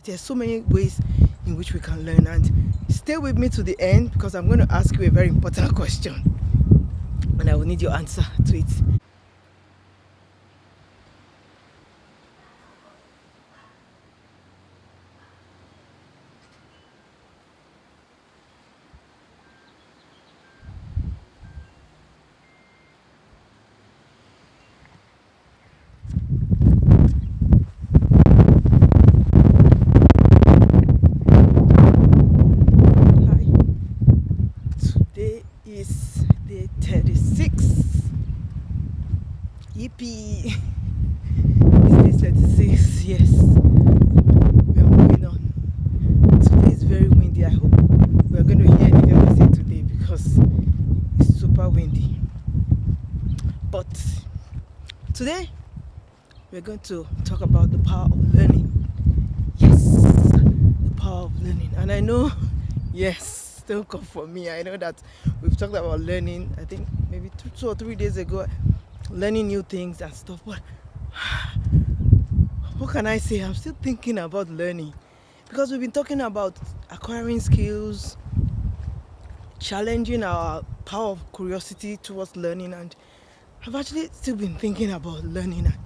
there's so many ways in which we can learn. And stay with me to the end, because I'm going to ask you a very important question, and I will need your answer to it. Hi. Today is day 36. Yippee! It's day 36, yes. We are moving on. Today is very windy. I hope we are going to hear anything I say today, because it's super windy. But today we're going to talk about the power of learning. Yes, the power of learning. And I know, yes, don't come for me. I know that we've talked about learning, I think maybe 2 or 3 days ago, learning new things and stuff. But what can I say? I'm still thinking about learning, because we've been talking about acquiring skills, challenging our power of curiosity towards learning, and I've actually still been thinking about learning and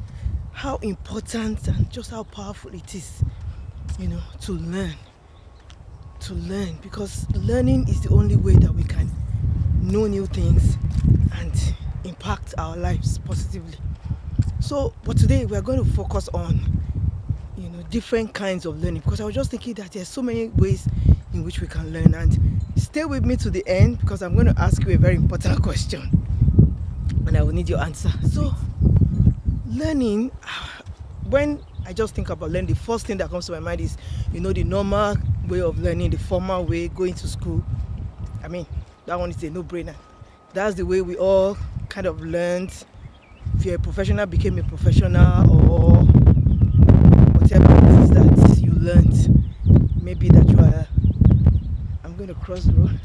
how important and just how powerful it is, to learn. Because learning is the only way that we can know new things and impact our lives positively. So, but today we are going to focus on, different kinds of learning, because I was just thinking that there's so many ways in which we can learn. And stay with me to the end, because I'm going to ask you a very important question, and I will need your answer. So, learning, when I just think about learning, the first thing that comes to my mind is, the normal way of learning, the formal way, going to school. I mean, that one is a no-brainer. That's the way we all kind of learned. If you're a professional, became a professional, or whatever it is that you learned. Maybe that you are, I'm going to cross the road.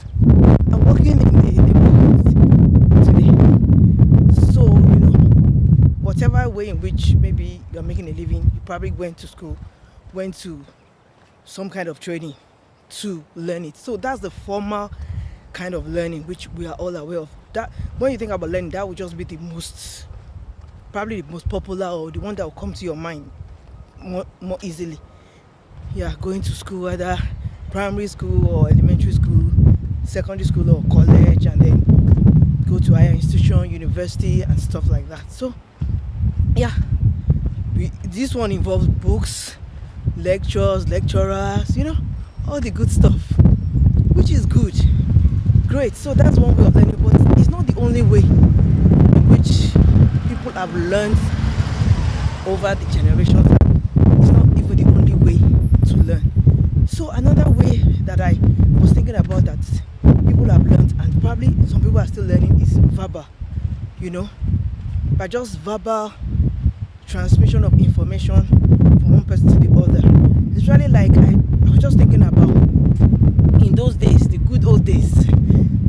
I'm working in the neighborhood today. So, whatever way in which maybe you're making a living, you probably went to school, went to some kind of training to learn it. So that's the formal kind of learning which we are all aware of. That when you think about learning, that would just be probably the most popular, or the one that will come to your mind more easily. Yeah, going to school, whether primary school or elementary school, secondary school or college, and then go to higher institution, university, and stuff like that. So yeah, this one involves books, lectures, lecturers, all the good stuff, which is good. Great. So that's one way of learning, but it's not the only way in which people have learned over the generations. It's not even the only way to learn. So another way that I was thinking about that people have learned, and probably some people are still learning, is verbal. By just verbal transmission of information from one person to the other. It's really like I was just thinking about, in those days, the good old days,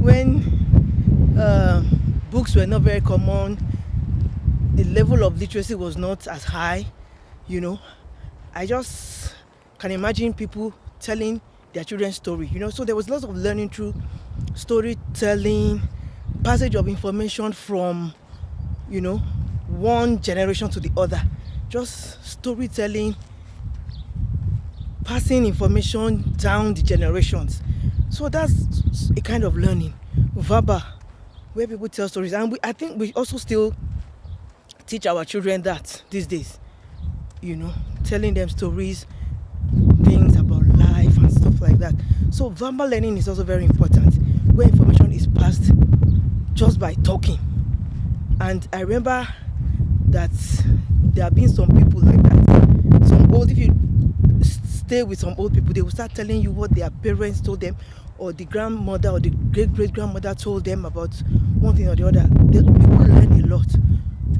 when books were not very common, the level of literacy was not as high. I just can imagine people telling their children story. So there was lots of learning through storytelling, passage of information from one generation to the other, just storytelling, passing information down the generations. So that's a kind of learning, verbal, where people tell stories. And I think we also still teach our children that these days, telling them stories, things about life and stuff like that. So verbal learning is also very important, where information is passed just by talking. And I remember that there have been some people like that. If you stay with some old people, they will start telling you what their parents told them, or the grandmother or the great-great-grandmother told them about one thing or the other. People learn a lot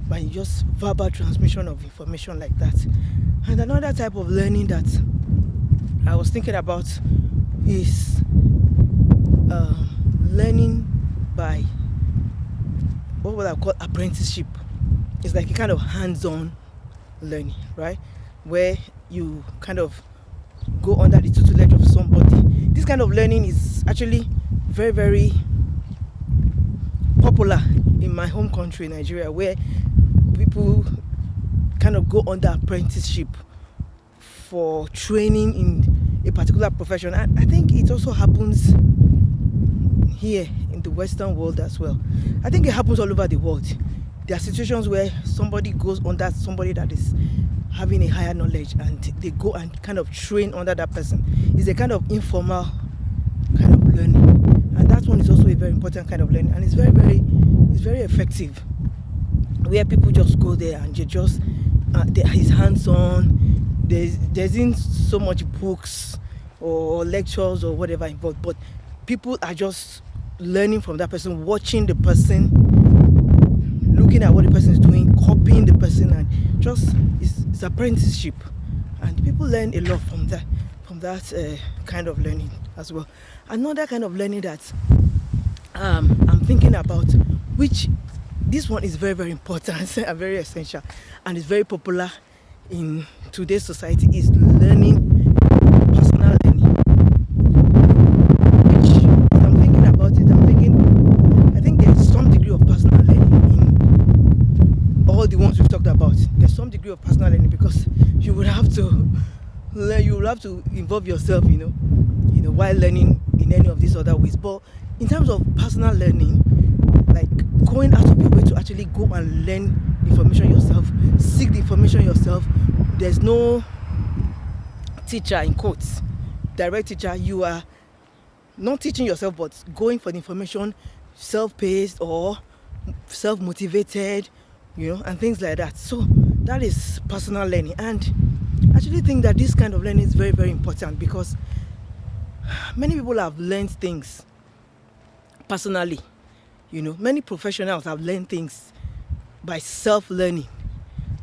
by just verbal transmission of information like that. And another type of learning that I was thinking about is learning by what I call apprenticeship. It's like a kind of hands-on learning, right? Where you kind of go under the tutelage of somebody. This kind of learning is actually very, very popular in my home country, Nigeria, where people kind of go under apprenticeship for training in a particular profession. And I think it also happens here in the Western world as well. I think it happens all over the world. There are situations where somebody goes under somebody that is having a higher knowledge, and they go and kind of train under that person. It's a kind of informal kind of learning, and that one is also a very important kind of learning, and it's very effective, where people just go there and it's hands-on. There isn't so much books or lectures or whatever involved, but people are just learning from that person, watching the person, looking at what the person is doing, copying the person, and just it's apprenticeship, and people learn a lot from that kind of learning as well. Another kind of learning that I'm thinking about, which this one is very, very important and very essential, and is very popular in today's society, is learning personal learning. Which, as I'm thinking about it, I think there's some degree of personal learning in all the ones we've talked about. There's some degree of personal learning, because you will have to involve yourself, while learning in any of these other ways. But in terms of personal learning, like going out of your way to actually go and learn information yourself, seek the information yourself. There's no teacher, in quotes, direct teacher. You are not teaching yourself, but going for the information, self-paced or self-motivated, and things like that. So that is personal learning. And I actually think that this kind of learning is very, very important, because many people have learned things personally. Many professionals have learned things by self-learning.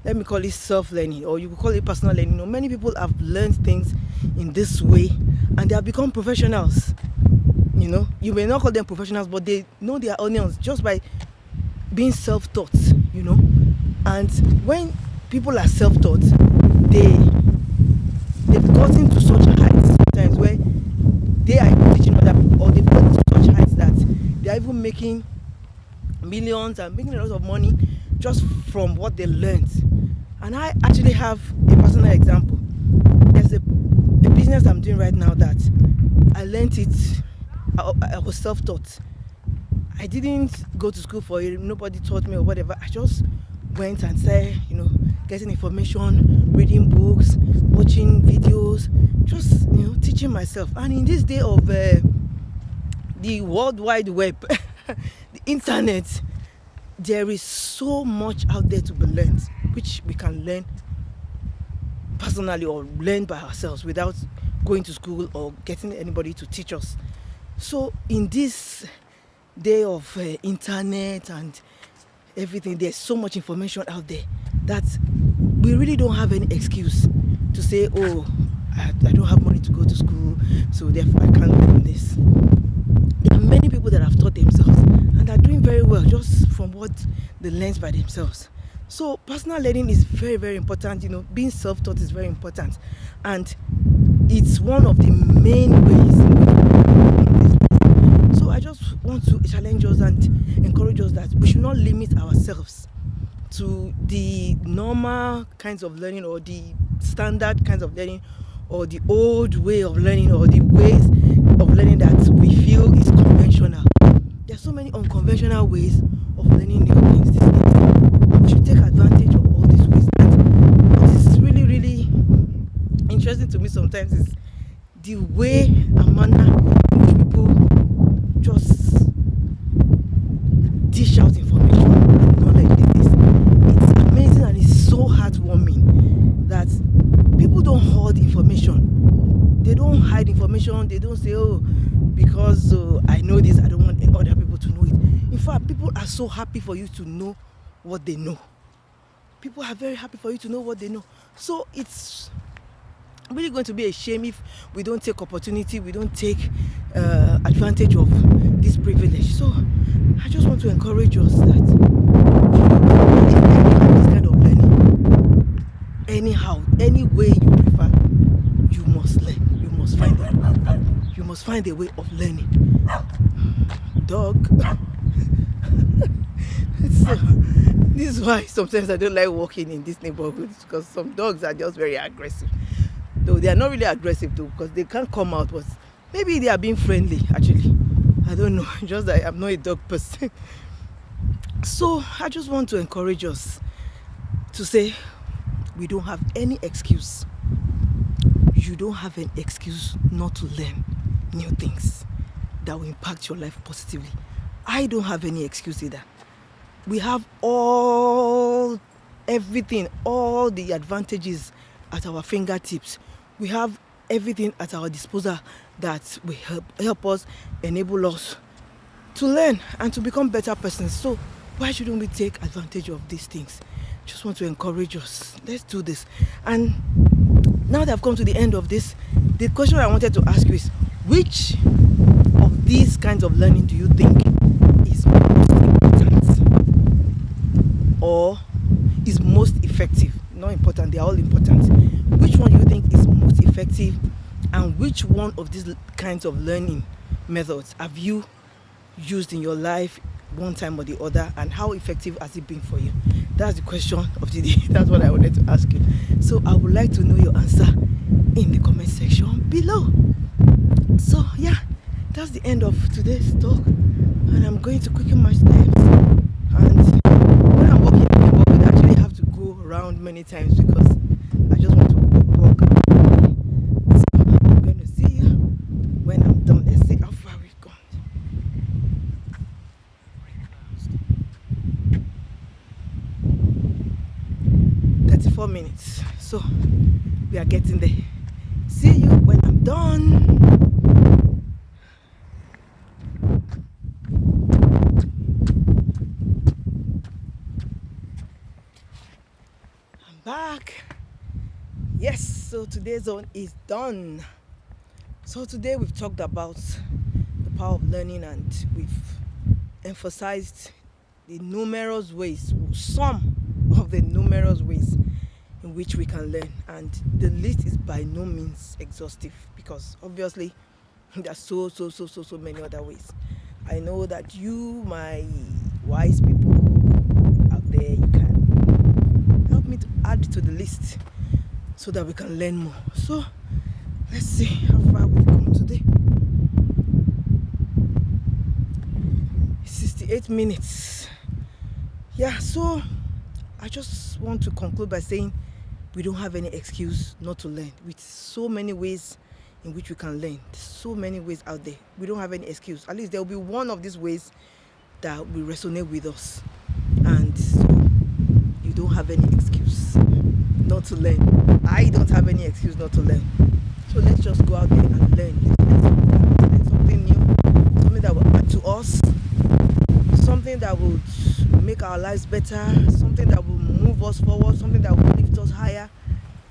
Let me call it self-learning, or you could call it personal learning. Many people have learned things in this way, and they have become professionals. You may not call them professionals, but they know their onions just by being self-taught. And when people are self-taught, they've gotten to such heights sometimes where they are even teaching other people, or they've gotten to such heights that they are even making millions and making a lot of money just from what they learned. And I actually have a personal example. There's a business I'm doing right now that I learned it. I was self-taught. I didn't go to school for it. Nobody taught me or whatever. I just went and started, getting information, reading books, watching videos, just, teaching myself. And in this day of the World Wide Web, the internet, there is so much out there to be learned, which we can learn personally or learn by ourselves without going to school or getting anybody to teach us. So in this day of internet and everything, there's so much information out there that we really don't have any excuse to say, oh, I don't have money to go to school, so therefore I can't learn this. There are many people that have taught themselves and are doing very well just from what they learned by themselves. So personal learning is very, very important. Being self-taught is very important, and it's one of the main ways in which. So I just want to challenge us and encourage us that we should not limit ourselves to the normal kinds of learning, or the standard kinds of learning, or the old way of learning, or the ways of learning that we feel is conventional. There are so many unconventional ways of learning new things these days. We should take advantage of all these ways. And what is really, really interesting to me sometimes is the way and manner in which people just dish out information and knowledge these days. It's amazing, and it's so heartwarming that people don't hoard information. They don't hide information. They don't say, oh, because I know this, I don't want other people to know it. In fact, people are so happy for you to know what they know. People are very happy for you to know what they know. So it's really going to be a shame if we don't take opportunity, we don't take advantage of this privilege. So I just want to encourage us that this kind of learning, anyhow, any way you prefer, you must learn. we must find a way of learning. Dog. So, this is why sometimes I don't like walking in this neighborhood, because some dogs are just very aggressive. Though they are not really aggressive though, because they can't come out, but maybe they are being friendly actually. I don't know, just that I'm not a dog person. So I just want to encourage us to say we don't have any excuse. You don't have an excuse not to learn new things that will impact your life positively. I don't have any excuse either. We have everything, all the advantages at our fingertips. We have everything at our disposal that will help us, enable us to learn and to become better persons. So why shouldn't we take advantage of these things? Just want to encourage us. Let's do this. And now that I've come to the end of this, the question I wanted to ask you is, which of these kinds of learning do you think is most important or is most effective? Not important, they are all important. Which one do you think is most effective, and which one of these kinds of learning methods have you used in your life one time or the other, and how effective has it been for you? That's the question of the day. That's what I wanted to ask you. So I would like to know your answer in the comment section below. So yeah, that's the end of today's talk, and I'm going to quicken my steps. And when I'm walking in the neighborhood, I actually have to go around many times because I just want to walk. So I'm going to see you when I'm done. Let's see how far we've gone. 34 minutes. So we are getting there. See you when I'm done. I'm back. Yes, so today's zone is done. So today we've talked about the power of learning, and we've emphasized the numerous ways, some of the numerous ways in which we can learn. And the list is by no means exhaustive, because obviously there's so many other ways. I know that you, my wise people out there, you can help me to add to the list so that we can learn more. So let's see how far we've come today. 68 minutes. Yeah, so I just want to conclude by saying we don't have any excuse not to learn. With so many ways in which we can learn, so many ways out there, we don't have any excuse. At least there will be one of these ways that will resonate with us, and so you don't have any excuse not to learn. I don't have any excuse not to learn. So let's just go out there and learn. Learn something new, something that will add to us, something that will make our lives better, something that will move us forward, something that will lift us higher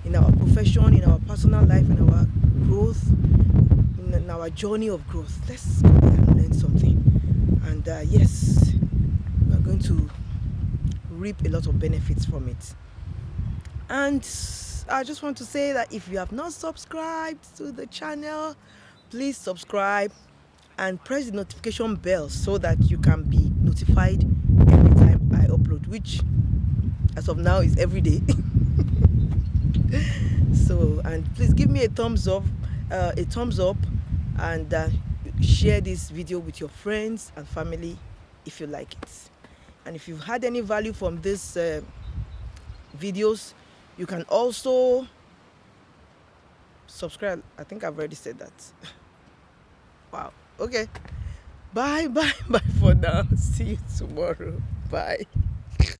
in our profession, in our personal life, in our growth, in our journey of growth. Let's go there and learn something. And yes, we're going to reap a lot of benefits from it. And I just want to say that if you have not subscribed to the channel, please subscribe and press the notification bell so that you can be notified every time I upload, which as of now is every day. So, and please give me a thumbs up, and share this video with your friends and family if you like it. And if you've had any value from this videos, you can also subscribe. I think I've already said that. Wow. Okay. Bye for now. See you tomorrow. Bye.